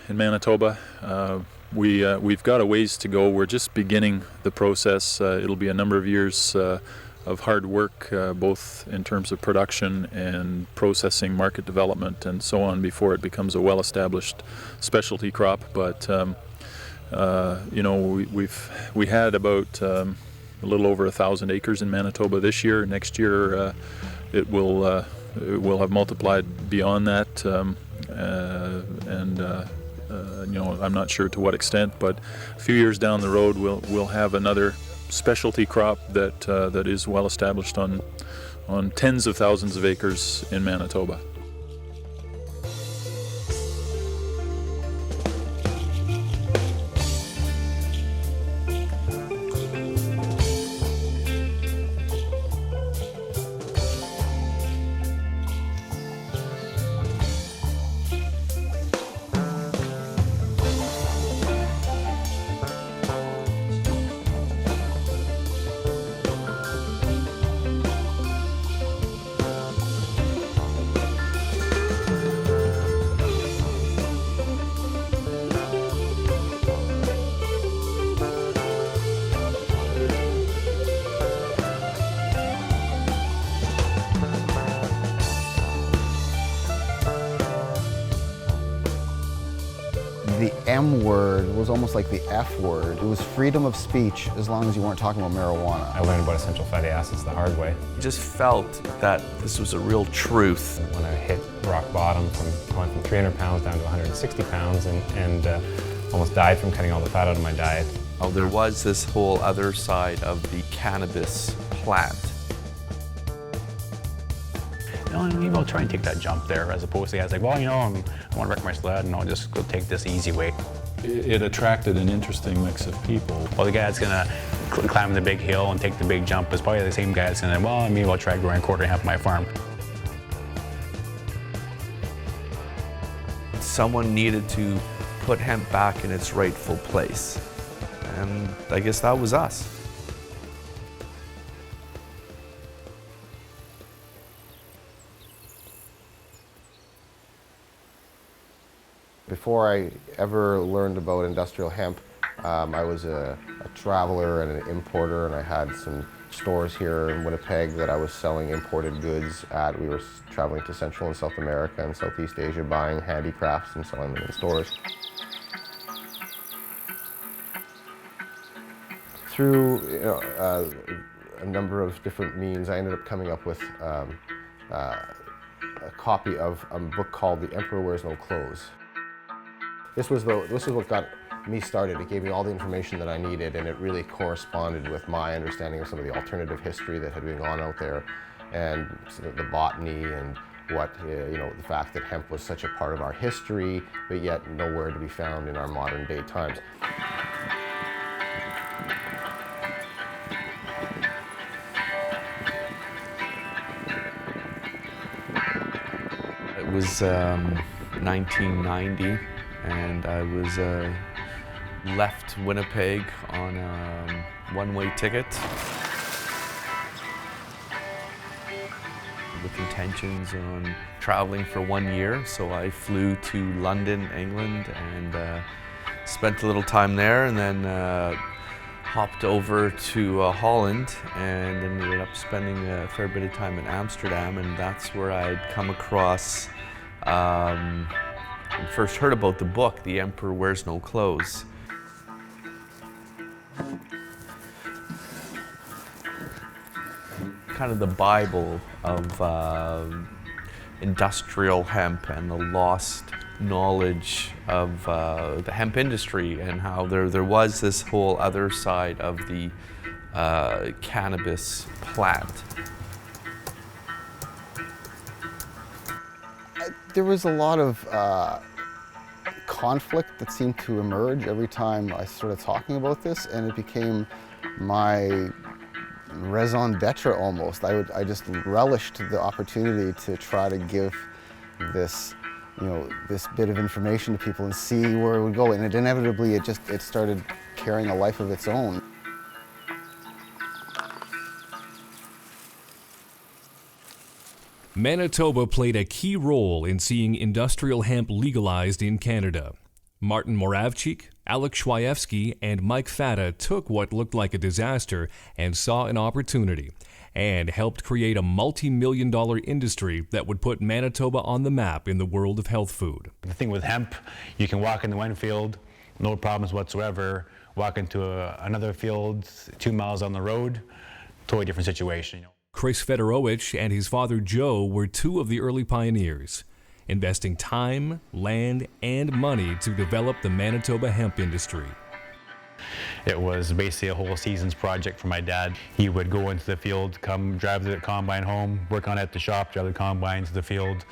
in Manitoba. We've got a ways to go. We're just beginning the process. It'll be a number of years of hard work, both in terms of production and processing, market development, and so on, before it becomes a well-established specialty crop. But we had about a little over 1,000 acres in Manitoba this year. Next year, it will have multiplied beyond that, I'm not sure to what extent, but a few years down the road, we'll have another specialty crop that is well established on tens of thousands of acres in Manitoba. The M word was almost like the F word. It was freedom of speech as long as you weren't talking about marijuana. I learned about essential fatty acids the hard way. Just felt that this was a real truth. When I hit rock bottom, went from 300 pounds down to 160 pounds and almost died from cutting all the fat out of my diet. Oh, there was this whole other side of the cannabis plant. Maybe I'll try and take that jump there, as opposed to, I was like, well, I want to wreck my sled, and I'll just go take this easy way. It attracted an interesting mix of people. Well, the guy that's gonna climb the big hill and take the big jump is probably the same guy that's gonna, well, maybe I'll try growing quarter hemp on my farm. Someone needed to put hemp back in its rightful place. And I guess that was us. Before I ever learned about industrial hemp, I was a traveler and an importer, and I had some stores here in Winnipeg that I was selling imported goods at. We were traveling to Central and South America and Southeast Asia, buying handicrafts and selling them in stores. Through a number of different means, I ended up coming up with a copy of a book called The Emperor Wears No Clothes. This was what got me started. It gave me all the information that I needed, and it really corresponded with my understanding of some of the alternative history that had been on out there, and the botany, and the fact that hemp was such a part of our history, but yet nowhere to be found in our modern day times. It was 1990, and I was left Winnipeg on a one-way ticket with intentions on traveling for 1 year. So I flew to London, England, and spent a little time there, and then hopped over to Holland and ended up spending a fair bit of time in Amsterdam, and that's where I'd come across and first heard about the book, The Emperor Wears No Clothes. Kind of the Bible of industrial hemp and the lost knowledge of the hemp industry, and how there was this whole other side of the cannabis plant. There was a lot of conflict that seemed to emerge every time I started talking about this, and it became my raison d'etre almost. I just relished the opportunity to try to give this bit of information to people and see where it would go, and it inevitably it started carrying a life of its own. Manitoba played a key role in seeing industrial hemp legalized in Canada. Martin Moravchik, Alex Schwajewski, and Mike Fata took what looked like a disaster and saw an opportunity, and helped create a multi-million-dollar industry that would put Manitoba on the map in the world of health food. The thing with hemp, you can walk into one field, no problems whatsoever. Walk into another field 2 miles on the road, totally different situation. Chris Fedorowicz and his father Joe were two of the early pioneers, investing time, land, and money to develop the Manitoba hemp industry. It was basically a whole season's project for my dad. He would go into the field, come drive the combine home, work on it at the shop, drive the combine to the field,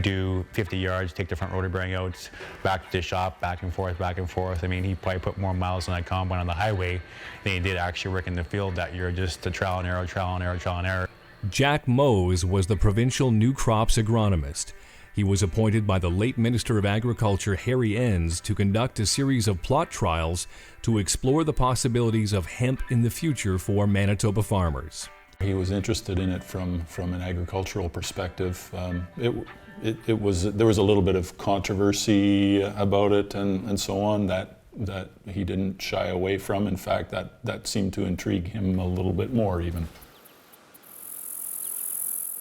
do 50 yards, take the front rotor bearing out, back to the shop, back and forth, back and forth. I mean, he probably put more miles on that combine on the highway than he did actually work in the field that year, just a trial and error, trial and error, trial and error. Jack Mose was the provincial new crops agronomist. He was appointed by the late Minister of Agriculture Harry Enns to conduct a series of plot trials to explore the possibilities of hemp in the future for Manitoba farmers. He was interested in it from an agricultural perspective. There was a little bit of controversy about it and so on that he didn't shy away from. In fact, that seemed to intrigue him a little bit more even.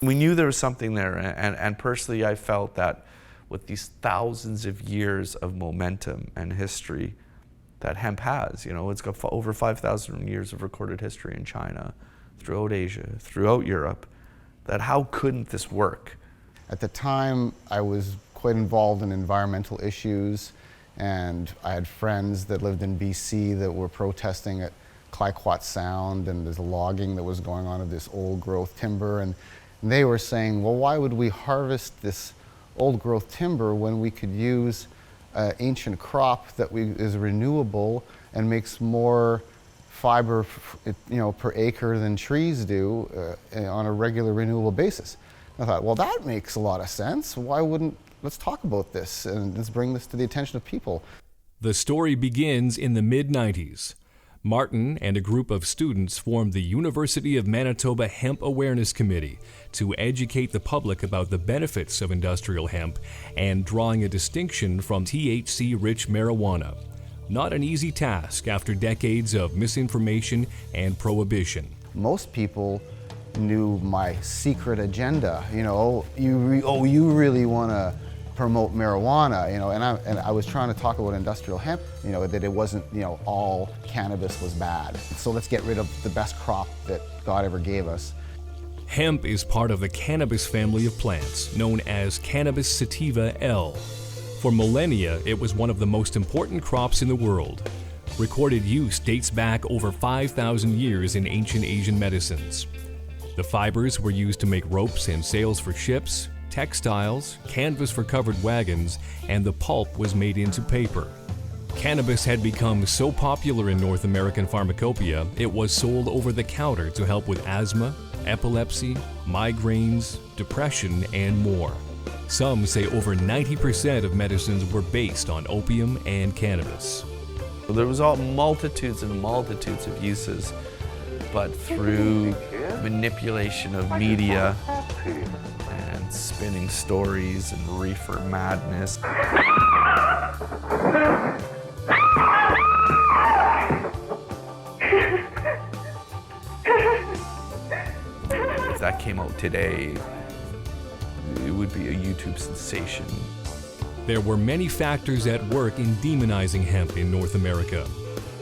We knew there was something there, and personally I felt that with these thousands of years of momentum and history that hemp has, it's got over 5,000 years of recorded history in China, throughout Asia, throughout Europe, that how couldn't this work? At the time, I was quite involved in environmental issues, and I had friends that lived in BC that were protesting at Clayoquot Sound, and there's logging that was going on of this old growth timber, and they were saying, well, why would we harvest this old growth timber when we could use an ancient crop that is renewable and makes more fiber per acre than trees do on a regular renewable basis? I thought, well, that makes a lot of sense. Let's talk about this and let's bring this to the attention of people. The story begins in the mid-90s. Martin and a group of students formed the University of Manitoba Hemp Awareness Committee to educate the public about the benefits of industrial hemp and drawing a distinction from THC-rich marijuana. Not an easy task after decades of misinformation and prohibition. Most people knew my secret agenda. You really want to promote marijuana, and I was trying to talk about industrial hemp, that it wasn't, all cannabis was bad. So let's get rid of the best crop that God ever gave us. Hemp is part of the cannabis family of plants, known as Cannabis sativa L. For millennia, it was one of the most important crops in the world. Recorded use dates back over 5,000 years in ancient Asian medicines. The fibers were used to make ropes and sails for ships, textiles, canvas for covered wagons, and the pulp was made into paper. Cannabis had become so popular in North American pharmacopoeia, it was sold over the counter to help with asthma, epilepsy, migraines, depression, and more. Some say over 90% of medicines were based on opium and cannabis. There was all multitudes and multitudes of uses, but through manipulation of media and spinning stories and reefer madness. If that came out today, it would be a YouTube sensation. There were many factors at work in demonizing hemp in North America.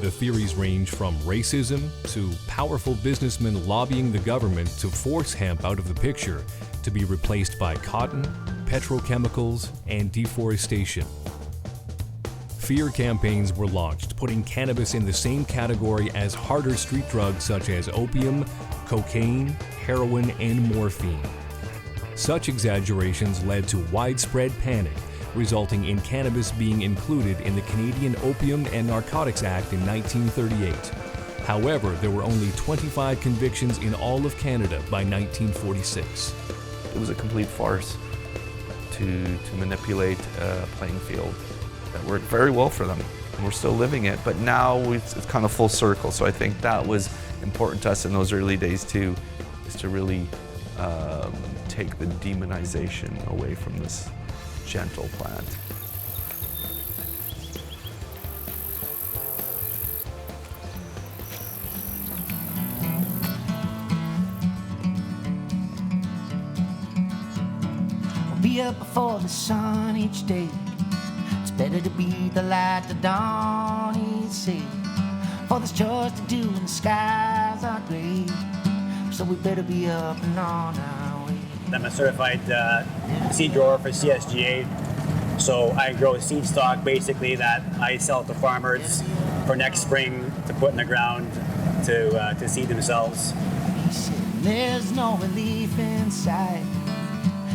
The theories range from racism to powerful businessmen lobbying the government to force hemp out of the picture to be replaced by cotton, petrochemicals, and deforestation. Fear campaigns were launched, putting cannabis in the same category as harder street drugs such as opium, cocaine, heroin, and morphine. Such exaggerations led to widespread panic, resulting in cannabis being included in the Canadian Opium and Narcotics Act in 1938. However, there were only 25 convictions in all of Canada by 1946. It was a complete farce to manipulate a playing field that worked very well for them. And we're still living it, but now it's kind of full circle. So I think that was important to us in those early days too, is to really take the demonization away from this gentle plant. be up before the sun each day. It's better to be the light, the dawn, he'd say. For there's chores to do and the skies are gray, so we better be up and on our way. I'm a certified seed grower for CSGA, so I grow seed stock basically that I sell to farmers for next spring to put in the ground to seed themselves. He said, there's no relief inside.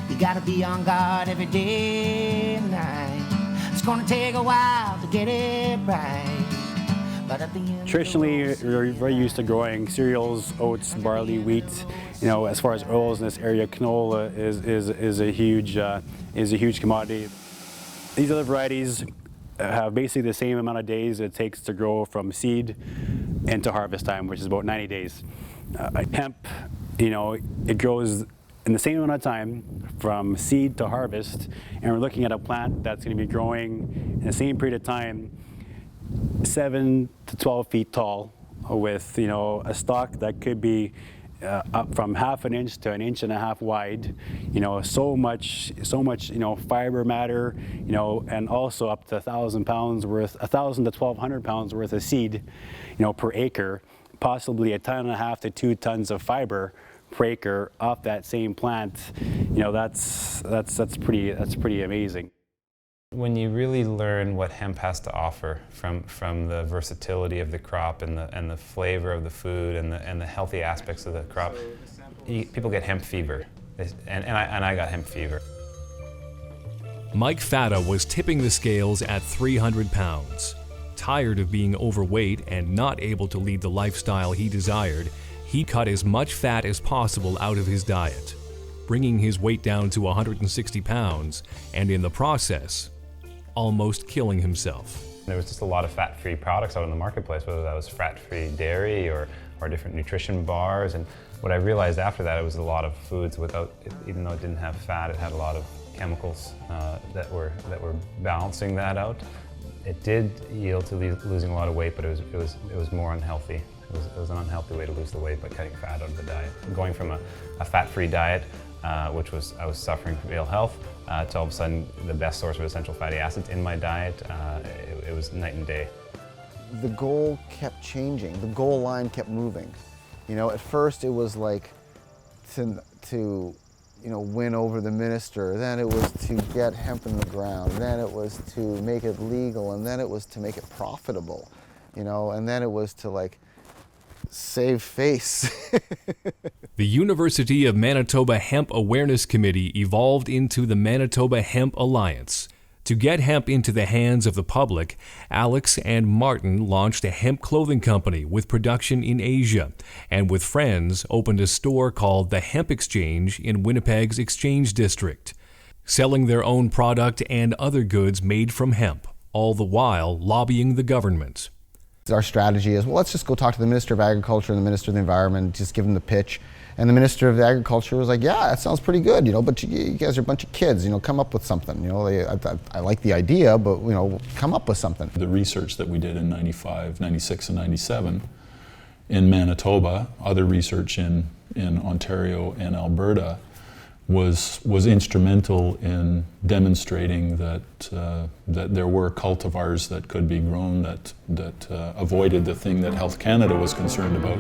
You gotta be on guard every day and night. It's gonna take a while to get it right. But at the end traditionally, we're very used to growing cereals, oats, barley, wheat. You know, as far as oils in this area, canola is a huge commodity. These other varieties have basically the same amount of days it takes to grow from seed into harvest time, which is about 90 days. Hemp, you know, it grows in the same amount of time from seed to harvest, and we're looking at a plant that's going to be growing in the same period of time 7 to 12 feet tall, with, you know, a stalk that could be up from 1/2 inch to 1.5 inches wide. You know, so much, you know, fiber matter, you know, and also up to 1,000 to 1,200 pounds worth of seed, you know, per acre, possibly 1.5 to 2 tons of fiber per acre off that same plant. You know, that's pretty amazing. When you really learn what hemp has to offer, from the versatility of the crop and the flavor of the food and the healthy aspects of the crop, people get hemp fever, and I got hemp fever. Mike Fatta was tipping the scales at 300 pounds. Tired of being overweight and not able to lead the lifestyle he desired, he cut as much fat as possible out of his diet, bringing his weight down to 160 pounds, and in the process, almost killing himself. There was just a lot of fat-free products out in the marketplace, whether that was fat-free dairy or different nutrition bars. And what I realized after that, it was a lot of foods without, even though it didn't have fat, it had a lot of chemicals that were balancing that out. It did yield to losing a lot of weight, but it was more unhealthy. It was an unhealthy way to lose the weight by cutting fat out of the diet. Going from a fat-free diet, I was suffering from ill health, to all of a sudden the best source of essential fatty acids in my diet, it was night and day. The goal kept changing. The goal line kept moving. You know, at first it was like to you know, win over the minister. Then it was to get hemp in the ground. Then it was to make it legal, and then it was to make it profitable. You know, and then it was to like save face. The University of Manitoba Hemp Awareness Committee evolved into the Manitoba Hemp Alliance. To get hemp into the hands of the public, Alex and Martin launched a hemp clothing company with production in Asia, and with friends opened a store called the Hemp Exchange in Winnipeg's Exchange District, selling their own product and other goods made from hemp, all the while lobbying the government. Our strategy is, well, let's just go talk to the Minister of Agriculture and the Minister of the Environment, just give them the pitch. And the Minister of Agriculture was like, yeah, that sounds pretty good, you know, but you guys are a bunch of kids, you know, come up with something. You know, I like the idea, but, you know, come up with something. The research that we did in 95, 96, and 97 in Manitoba, other research in Ontario and Alberta, was instrumental in demonstrating that there were cultivars that could be grown that avoided the thing that Health Canada was concerned about.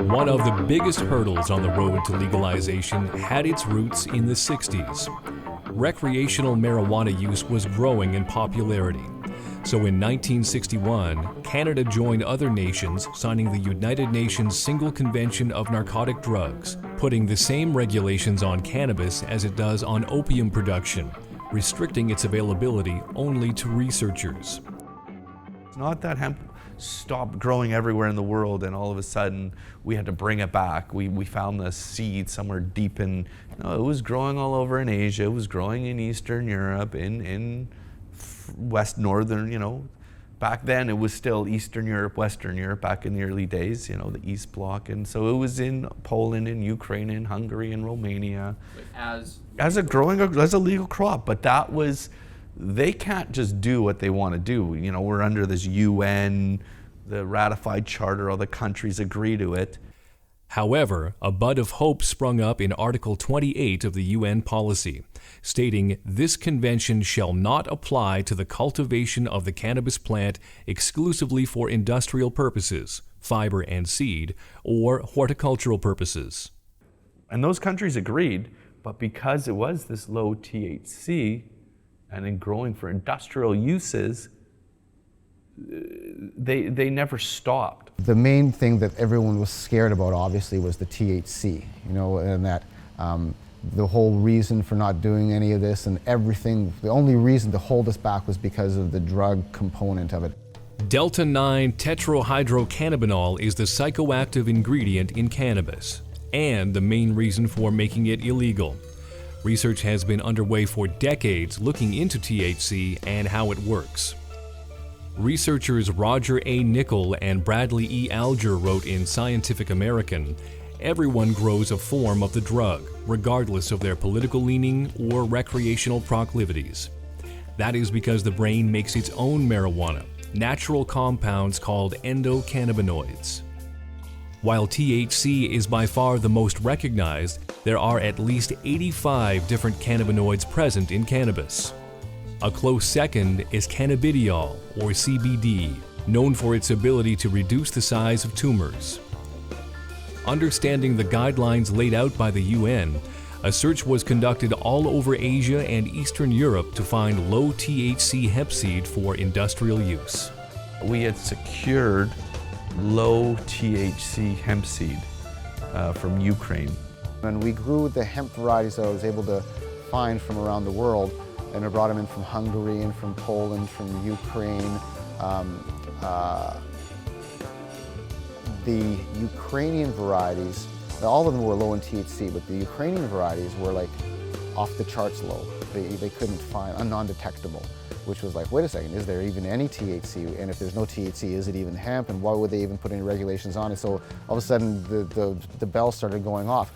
One of the biggest hurdles on the road to legalization had its roots in the 60s. Recreational marijuana use was growing in popularity. So in 1961, Canada joined other nations signing the United Nations Single Convention of Narcotic Drugs, putting the same regulations on cannabis as it does on opium production, restricting its availability only to researchers. It's not that hemp stopped growing everywhere in the world and all of a sudden we had to bring it back. We found this seed somewhere deep in, no, it was growing all over in Asia, it was growing in Eastern Europe, in West Northern, you know. Back then it was still Eastern Europe, Western Europe, back in the early days, you know, the East Bloc. And so it was in Poland, in Ukraine, in Hungary, in Romania. As a legal crop. But that was, they can't just do what they want to do. You know, we're under this UN, the ratified charter, all the countries agree to it. However, a bud of hope sprung up in Article 28 of the UN policy, stating this convention shall not apply to the cultivation of the cannabis plant exclusively for industrial purposes, fiber and seed, or horticultural purposes. And those countries agreed, but because it was this low THC and in growing for industrial uses, they never stopped. The main thing that everyone was scared about, obviously, was the THC, and that the whole reason for not doing any of this and everything, the only reason to hold us back was because of the drug component of it. Delta-9 tetrahydrocannabinol is the psychoactive ingredient in cannabis and the main reason for making it illegal. Research has been underway for decades looking into THC and how it works. Researchers Roger A. Nickel and Bradley E. Alger wrote in Scientific American, "Everyone grows a form of the drug, regardless of their political leaning or recreational proclivities. That is because the brain makes its own marijuana, natural compounds called endocannabinoids. While THC is by far the most recognized, there are at least 85 different cannabinoids present in cannabis. A close second is cannabidiol, or CBD, known for its ability to reduce the size of tumors. Understanding the guidelines laid out by the UN, a search was conducted all over Asia and Eastern Europe to find low THC hemp seed for industrial use. We had secured low THC hemp seed from Ukraine. And we grew the hemp varieties that I was able to find from around the world, and I brought them in from Hungary and from Poland, from Ukraine. The Ukrainian varieties, all of them were low in THC, but the Ukrainian varieties were like off the charts low. They couldn't find, non-detectable, which was like, wait a second, is there even any THC? And if there's no THC, is it even hemp? And why would they even put any regulations on it? So all of a sudden, the bell started going off.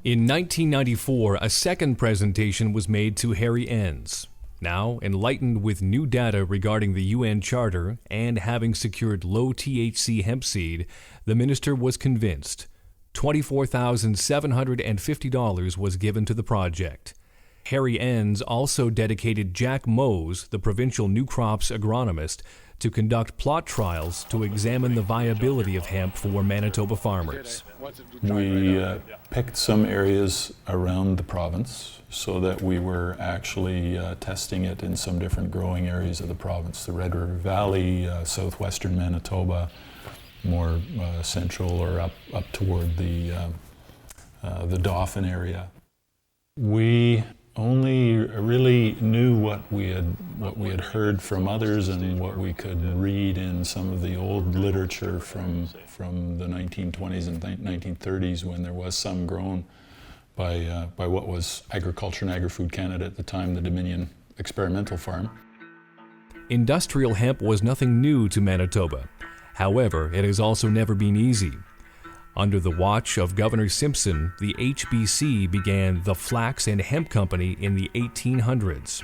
In 1994, a second presentation was made to Harry Enns. Now, enlightened with new data regarding the UN Charter and having secured low THC hemp seed, the minister was convinced. $24,750 was given to the project. Harry Enns also dedicated Jack Mose, the provincial new crops agronomist, to conduct plot trials to examine the viability of hemp for Manitoba farmers. We picked some areas around the province so that we were actually testing it in some different growing areas of the province. The Red River Valley, southwestern Manitoba, more central or up toward the Dauphin area. We only really knew what we had heard from others and what we could read in some of the old literature from the 1920s and 1930s, when there was some grown by what was Agriculture and Agri-Food Canada at the time, the Dominion Experimental Farm. Industrial hemp was nothing new to Manitoba. However, it has also never been easy. Under the watch of Governor Simpson, the HBC began the Flax and Hemp Company in the 1800s.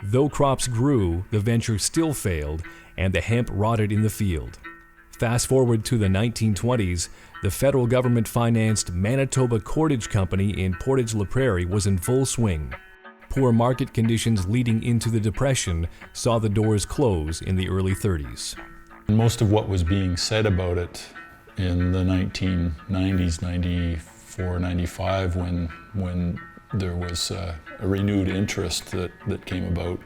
Though crops grew, the venture still failed, and the hemp rotted in the field. Fast forward to the 1920s, the federal government-financed Manitoba Cordage Company in Portage-la Prairie was in full swing. Poor market conditions leading into the Depression saw the doors close in the early 30s. Most of what was being said about it in the 1990s, 94, 95, when there was a renewed interest that came about,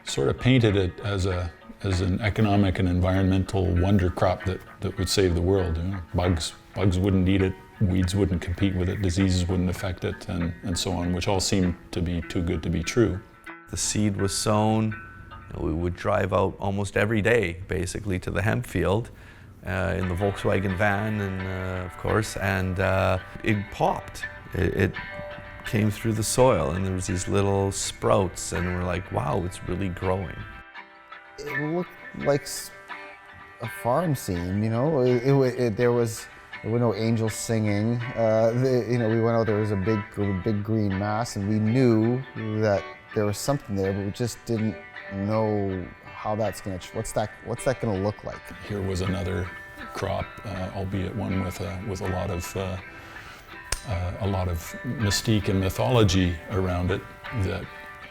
sort of painted it as an economic and environmental wonder crop that would save the world. You know, bugs wouldn't eat it, weeds wouldn't compete with it, diseases wouldn't affect it, and so on, which all seemed to be too good to be true. The seed was sown. We would drive out almost every day, basically, to the hemp field in the Volkswagen van, and of course, and it popped. It came through the soil, and there was these little sprouts, and we're like, wow, it's really growing. It looked like a farm scene, you know. There were no angels singing. We went out, there was a big green mass, and we knew that there was something there, but we just didn't know how that's going to, what's that going to look like? Here was another crop, albeit one with a lot of mystique and mythology around it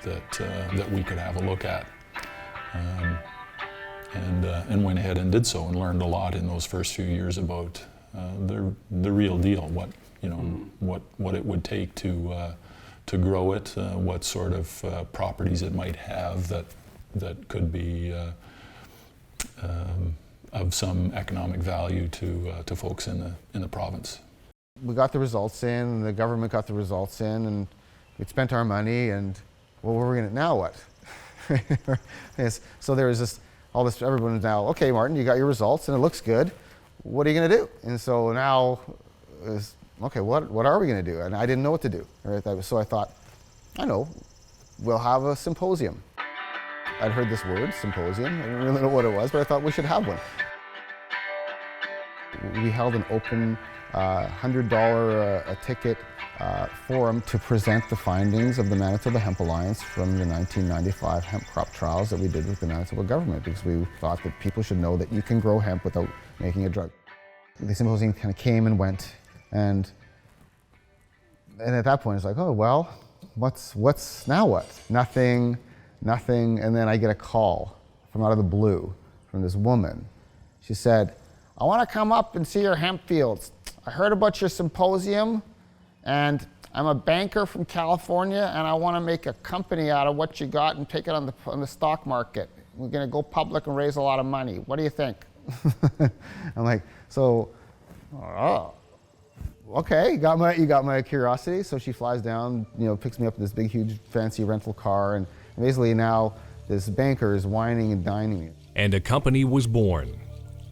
that we could have a look at, and went ahead and did so, and learned a lot in those first few years about the real deal, what it would take to grow it, what sort of properties it might have that could be of some economic value to folks in the province. We got the results in, and the government got the results in, and we'd spent our money, and well, what were we going to, now what? Yes, so there was everyone's now, okay, Martin, you got your results, and it looks good. What are you going to do? And so now, okay, what are we going to do? And I didn't know what to do. Right? So I thought, I know, we'll have a symposium. I'd heard this word, symposium. I didn't really know what it was, but I thought we should have one. We held an open $100 a ticket forum to present the findings of the Manitoba Hemp Alliance from the 1995 hemp crop trials that we did with the Manitoba government, because we thought that people should know that you can grow hemp without making a drug. The symposium kind of came and went, and at that point it's like, oh well, what's now what? Nothing, and then I get a call from out of the blue from this woman. She said, I want to come up and see your hemp fields. I heard about your symposium, and I'm a banker from California, and I want to make a company out of what you got and take it on the stock market. We're going to go public and raise a lot of money. What do you think? I'm like, so, oh, okay, you got my curiosity. So she flies down, picks me up in this big, huge, fancy rental car, and basically now this banker is whining and dining me. And a company was born.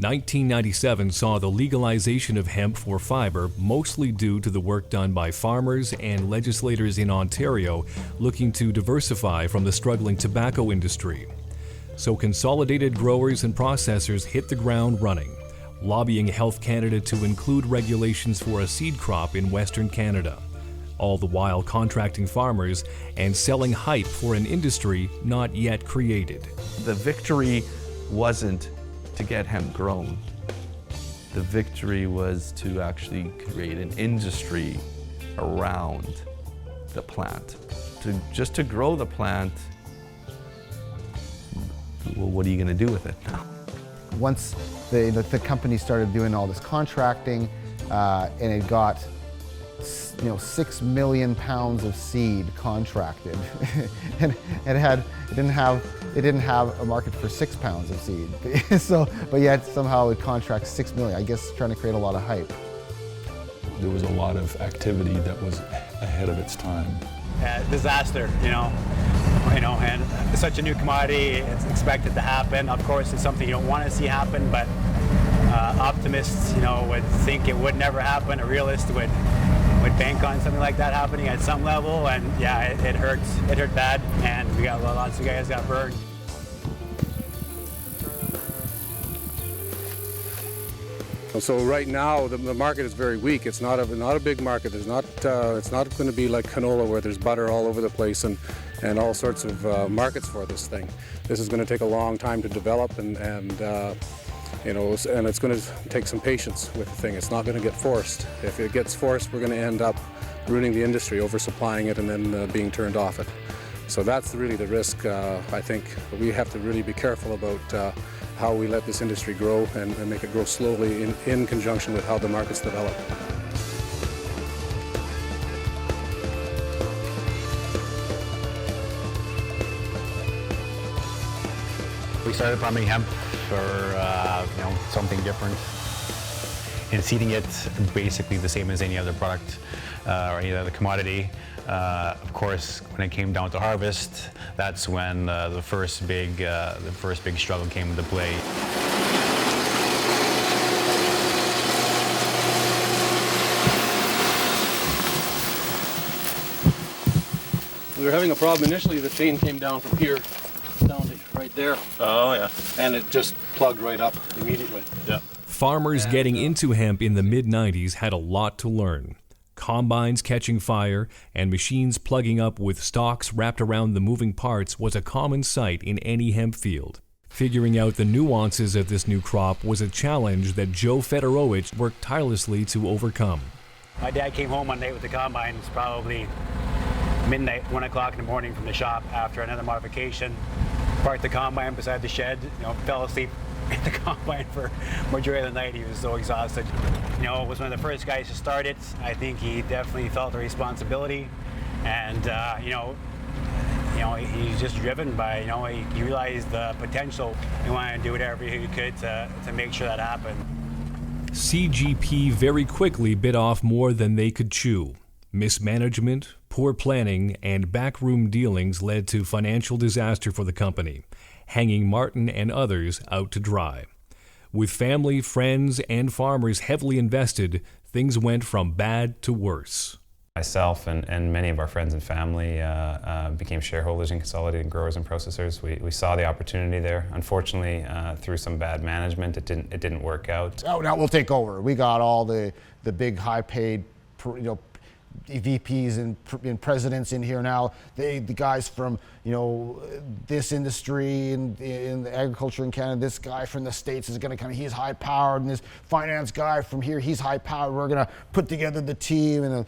1997 saw the legalization of hemp for fiber, mostly due to the work done by farmers and legislators in Ontario looking to diversify from the struggling tobacco industry. So consolidated growers and processors hit the ground running, lobbying Health Canada to include regulations for a seed crop in Western Canada, all the while contracting farmers and selling hype for an industry not yet created. The victory wasn't to get hemp grown. The victory was to actually create an industry around the plant. Just to grow the plant, well, what are you going to do with it now? Once the company started doing all this contracting, and it got 6 million pounds of seed contracted, and it didn't have a market for 6 pounds of seed. But yet somehow it contracts 6 million. I guess trying to create a lot of hype. There was a lot of activity that was ahead of its time. Disaster, and it's such a new commodity. It's expected to happen. Of course, it's something you don't want to see happen, but optimists, would think it would never happen. A realist would bank on something like that happening at some level, and yeah, it hurt bad, and we got lots of guys got burned. So right now the market is very weak. It's not a big market. It's not going to be like canola where there's butter all over the place and all sorts of markets for this thing. This is going to take a long time to develop, and it's going to take some patience with the thing. It's not going to get forced. If it gets forced, we're going to end up ruining the industry, oversupplying it, and then being turned off it. So that's really the risk. I think we have to really be careful about how we let this industry grow and make it grow slowly in conjunction with how the markets develop. We started farming hemp for something different, and seeding it basically the same as any other product or any other commodity. Of course, when it came down to harvest, that's when the first big struggle came into play. We were having a problem initially. The chain came down from here down to right there. Oh yeah. And it just plugged right up immediately. Yeah. Farmers getting into hemp in the mid-90s had a lot to learn. Combines catching fire and machines plugging up with stalks wrapped around the moving parts was a common sight in any hemp field. Figuring out the nuances of this new crop was a challenge that Joe Fedorowicz worked tirelessly to overcome. My dad came home one night with the combine. It's probably midnight, 1 o'clock in the morning from the shop after another modification. Parked the combine beside the shed, fell asleep at the combine for majority of the night. He was so exhausted. Was one of the first guys to start it. I think he definitely felt the responsibility, and he's just driven by, he realized the potential. He wanted to do whatever he could to make sure that happened. CGP very quickly bit off more than they could chew. Mismanagement, poor planning, and backroom dealings led to financial disaster for the company, hanging Martin and others out to dry. With family, friends, and farmers heavily invested, things went from bad to worse. Myself and many of our friends and family became shareholders in Consolidated Growers and Processors. We saw the opportunity there. Unfortunately, through some bad management, it didn't work out. Oh, now we'll take over. We got all the big high-paid, VPs and presidents in here now. The guys from this industry in the agriculture in Canada. This guy from the States is going to he's high powered, and this finance guy from here, he's high powered. We're going to put together the team, and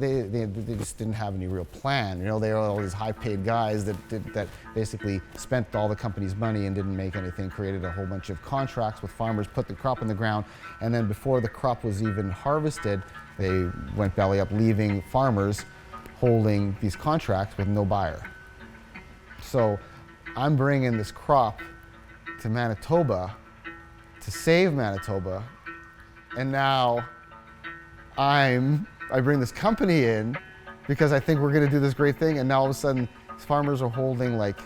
they just didn't have any real plan. They were all these high paid guys that basically spent all the company's money and didn't make anything. Created a whole bunch of contracts with farmers, put the crop in the ground, and then before the crop was even harvested, they went belly up, leaving farmers holding these contracts with no buyer. So I'm bringing this crop to Manitoba to save Manitoba, and now I bring this company in because I think we're going to do this great thing, and now all of a sudden these farmers are holding like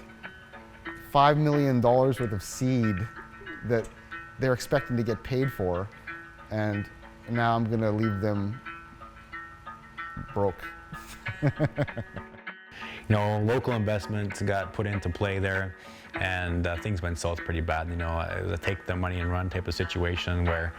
$5 million worth of seed that they're expecting to get paid for, and now I'm going to leave them broke. Local investments got put into play there, and things went south pretty bad. It was a take the money and run type of situation where,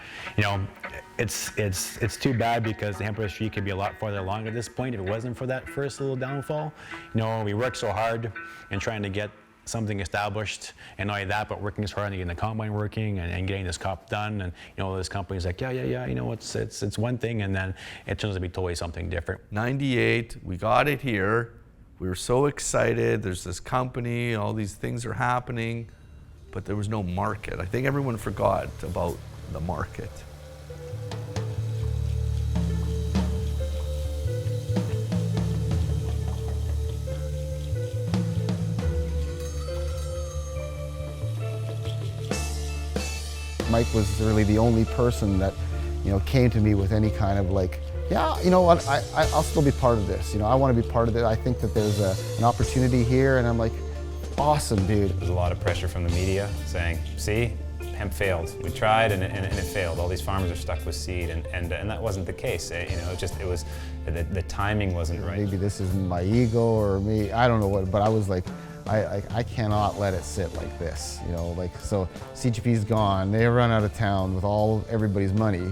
it's too bad because the hemp industry could be a lot farther along at this point if it wasn't for that first little downfall. We worked so hard in trying to get something established, and not only that, but working as hard on getting the combine working and getting this crop done. And this company's like, yeah, it's one thing, and then it turns out to be totally something different. 98, we got it here. We were so excited. There's this company, all these things are happening, but there was no market. I think everyone forgot about the market. Mike was really the only person that, came to me with any kind of yeah, you know what, I'll still be part of this. I want to be part of it. I think that there's an opportunity here, and I'm like, awesome, dude. There's a lot of pressure from the media saying, see, hemp failed. We tried and it failed. All these farmers are stuck with seed, and that wasn't the case. It was the timing wasn't right. Maybe this is my ego or me, I don't know what, but I was like, I cannot let it sit like this, so CGP's gone. They run out of town with everybody's money.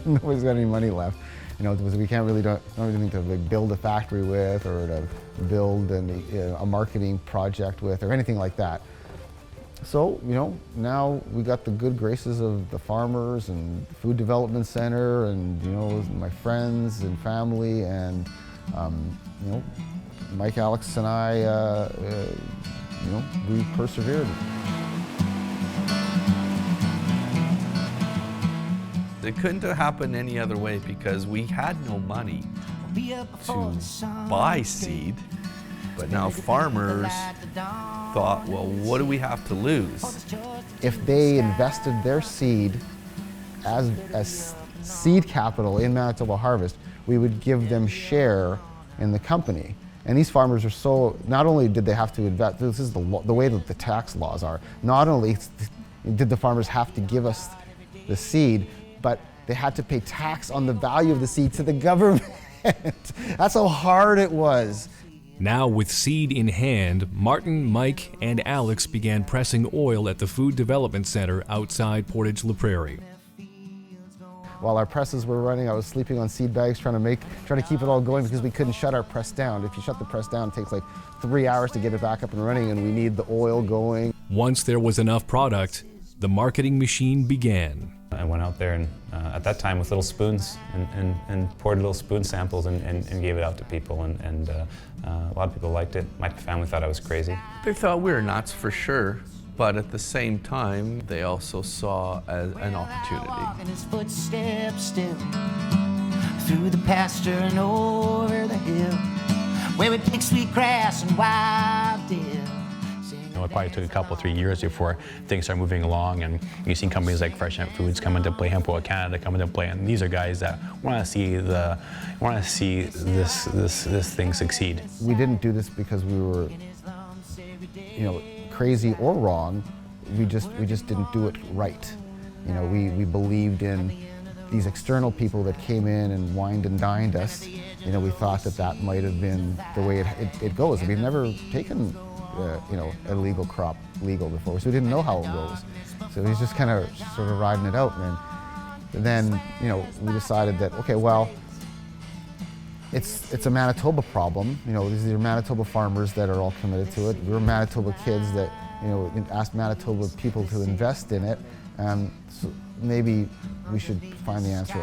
Nobody's got any money left. We can't really don't really need to build a factory with, or to build a marketing project with, or anything like that. So, now we got the good graces of the farmers and the Food Development Center, and my friends and family, and Mike, Alex, and I, we persevered. It couldn't have happened any other way because we had no money to buy seed, but now farmers thought, well, what do we have to lose? If they invested their seed as seed capital in Manitoba Harvest, we would give them share in the company. And these farmers are so, not only did they have to invest, this is the way that the tax laws are, not only did the farmers have to give us the seed, but they had to pay tax on the value of the seed to the government. That's how hard it was. Now with seed in hand, Martin, Mike, and Alex began pressing oil at the Food Development Center outside Portage La Prairie. While our presses were running, I was sleeping on seed bags trying to keep it all going because we couldn't shut our press down. If you shut the press down, it takes like 3 hours to get it back up and running, and we need the oil going. Once there was enough product, the marketing machine began. I went out there and at that time with little spoons and poured little spoon samples and gave it out to people, and a lot of people liked it. My family thought I was crazy. They thought we were nuts for sure, but at the same time, they also saw an opportunity. Walking his footsteps still through the pasture and over the hill, where we pick sweet grass and wild dill. It probably took a couple, 3 years before things started moving along, and you've seen companies like Fresh Hemp Foods come into play, Hemp Oil Canada come into play, and these are guys that want to see this thing succeed. We didn't do this because we were, crazy or wrong. We just didn't do it right. We believed in these external people that came in and wined and dined us. We thought that might have been the way it goes. We've never taken a legal crop legal before, so we didn't know how it goes. So we was just kind of sort of riding it out, and then we decided that, okay, well, it's a Manitoba problem. These are Manitoba farmers that are all committed to it. We're Manitoba kids that asked Manitoba people to invest in it. So maybe we should find the answer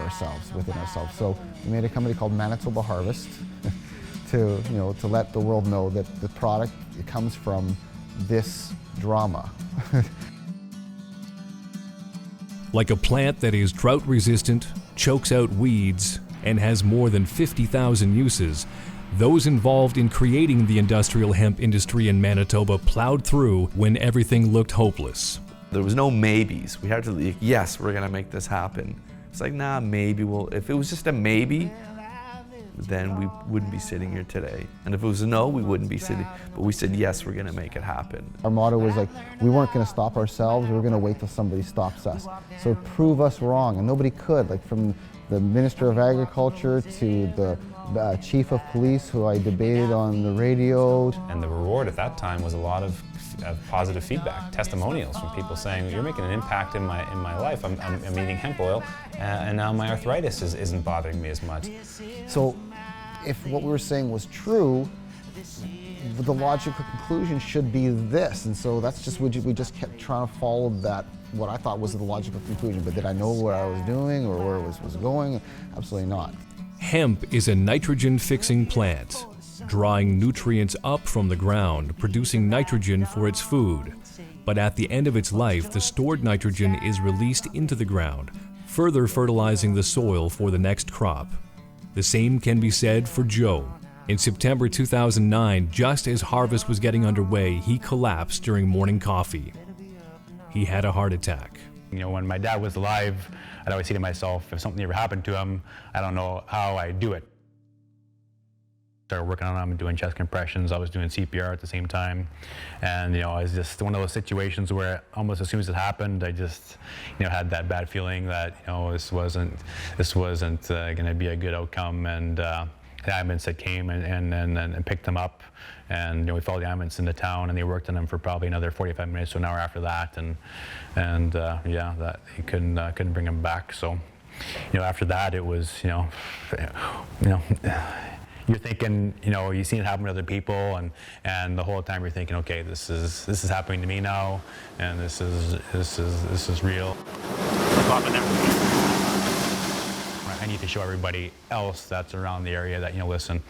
within ourselves. So we made a company called Manitoba Harvest to let the world know that the product comes from this drama. Like a plant that is drought resistant, chokes out weeds, and has more than 50,000 uses, those involved in creating the industrial hemp industry in Manitoba plowed through when everything looked hopeless. There was no maybes. We had to, yes, we're gonna make this happen. It's like, nah, maybe we'll, if it was just a maybe, then we wouldn't be sitting here today. And if it was a no, we wouldn't be sitting, but we said, yes, we're gonna make it happen. Our motto was like, we weren't gonna stop ourselves, we were gonna wait till somebody stops us. So prove us wrong, and nobody could, like from the Minister of Agriculture to the Chief of Police, who I debated on the radio. And the reward at that time was a lot of positive feedback, testimonials from people saying, you're making an impact in my life. I'm eating hemp oil, and now my arthritis isn't bothering me as much. So if what we were saying was true, the logical conclusion should be this. And so that's just, we just kept trying to follow that, what I thought was the logical conclusion. But did I know what I was doing or where it was going? Absolutely not. Hemp is a nitrogen-fixing plant, drawing nutrients up from the ground, producing nitrogen for its food. But at the end of its life, the stored nitrogen is released into the ground, further fertilizing the soil for the next crop. The same can be said for Joe. In September 2009, just as harvest was getting underway, he collapsed during morning coffee. He had a heart attack. When my dad was alive, I'd always say to myself, if something ever happened to him, I don't know how I'd do it. Started working on him, doing chest compressions. I was doing CPR at the same time, and it was just one of those situations where almost as soon as it happened, I just had that bad feeling that this wasn't going to be a good outcome. And the ambulance that came and picked him up, and we followed the ambulance into town, and they worked on him for probably another 45 minutes to an hour after that, and that he couldn't bring him back. So after that, it was you're thinking, you've seen it happen to other people, and the whole time you're thinking, okay, this is happening to me now, and this is real. I need to show everybody else that's around the area that, listen,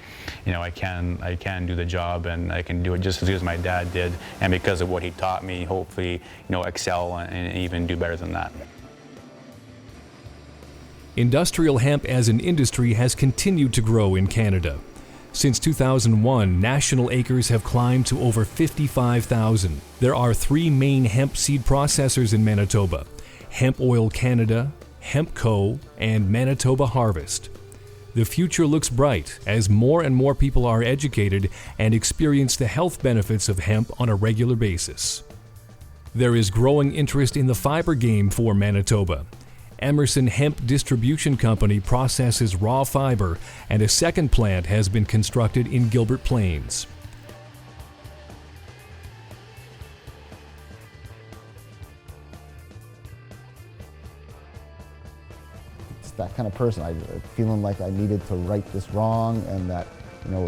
I can do the job, and I can do it just as good as my dad did, and because of what he taught me, hopefully, excel and even do better than that. Industrial hemp as an industry has continued to grow in Canada. Since 2001, national acres have climbed to over 55,000. There are 3 main hemp seed processors in Manitoba: Hemp Oil Canada, Hemp Co., and Manitoba Harvest. The future looks bright as more and more people are educated and experience the health benefits of hemp on a regular basis. There is growing interest in the fiber game for Manitoba. Emerson Hemp Distribution Company processes raw fiber, and a second plant has been constructed in Gilbert Plains. It's that kind of person. I feeling like I needed to right this wrong, and that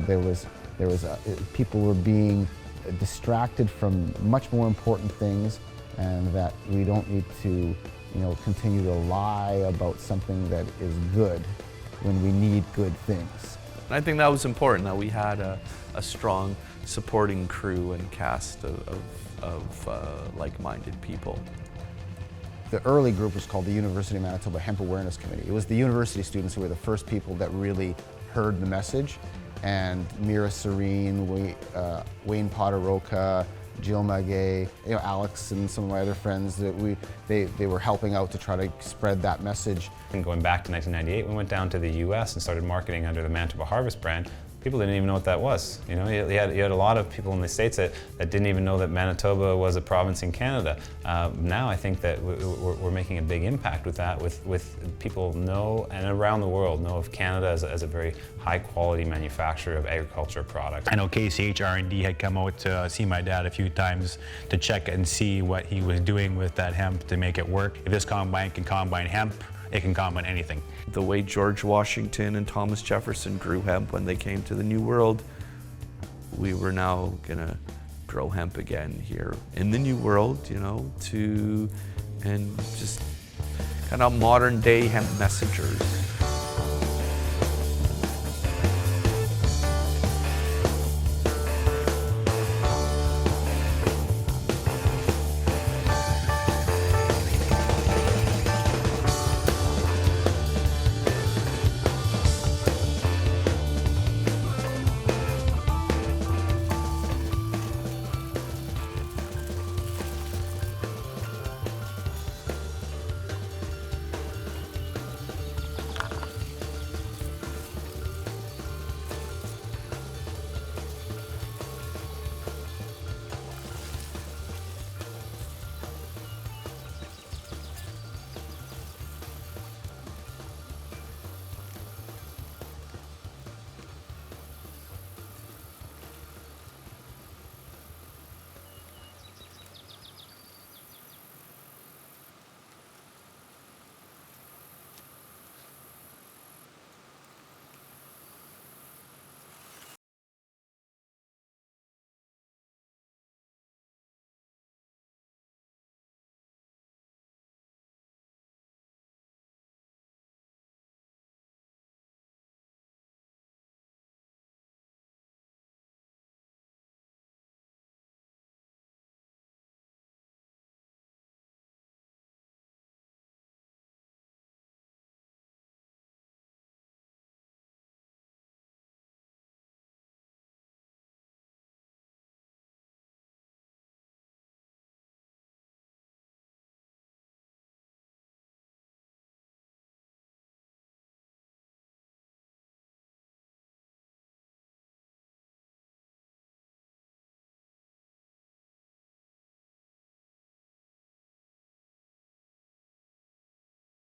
there was people were being distracted from much more important things, and that we don't need to, continue to lie about something that is good when we need good things. And I think that was important, that we had a strong supporting crew and cast of like-minded people. The early group was called the University of Manitoba Hemp Awareness Committee. It was the university students who were the first people that really heard the message, and Mira Serene, Wayne Poderoka, Jill Magay, Alex and some of my other friends, that they were helping out to try to spread that message. And going back to 1998, we went down to the US and started marketing under the Manitoba Harvest brand. People didn't even know what that was. You had a lot of people in the States that didn't even know that Manitoba was a province in Canada. Now I think that we're making a big impact with that, with people know, and around the world, know of Canada as a very high quality manufacturer of agriculture products. I know KCH R&D had come out to see my dad a few times to check and see what he was doing with that hemp to make it work. If this combine can combine hemp, it can combine anything. The way George Washington and Thomas Jefferson grew hemp when they came to the New World, we were now gonna grow hemp again here in the New World, and just kind of modern day hemp messengers.